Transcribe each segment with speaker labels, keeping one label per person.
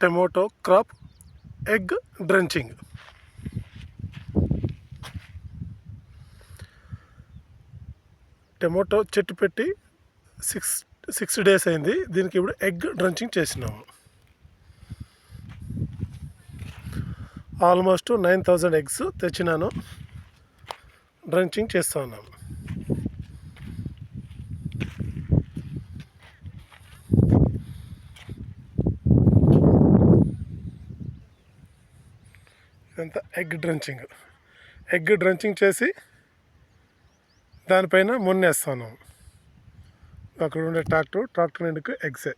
Speaker 1: Tomato crop egg drenching. Tomato చెట్టు పెట్టి six days అయింది. దీనికి ఇప్పుడు ఎగ్ డ్రెంచింగ్ చేసినాము. ఆల్మోస్ట్ 9,000 ఎగ్స్ తెచ్చినాను. డ్రెంచింగ్ చేస్తూ ఉన్నాము. ఇదంతా ఎగ్ డ్రెంచింగ్ చేసి దానిపైన మొన్నేస్తాను. అక్కడ ఉండే ట్రాక్టర్ నిండుకు ఎగ్సే.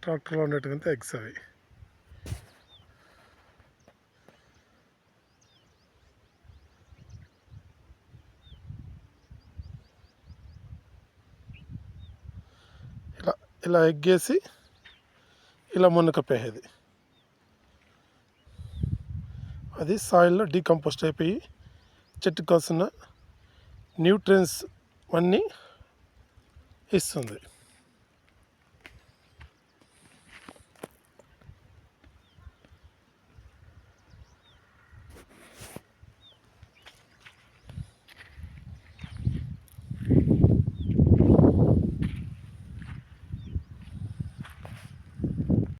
Speaker 1: ట్రాక్టర్లో ఉండేటివంతా ఎగ్స్ అవి. ఇలా ఎగ్గేసి ఇలా మునకపేది. అది సాయిల్లో డీకంపోస్ట్ అయిపోయి చెట్టుకు కావాల్సిన న్యూట్రియన్స్ అన్నీ ఇస్తుంది.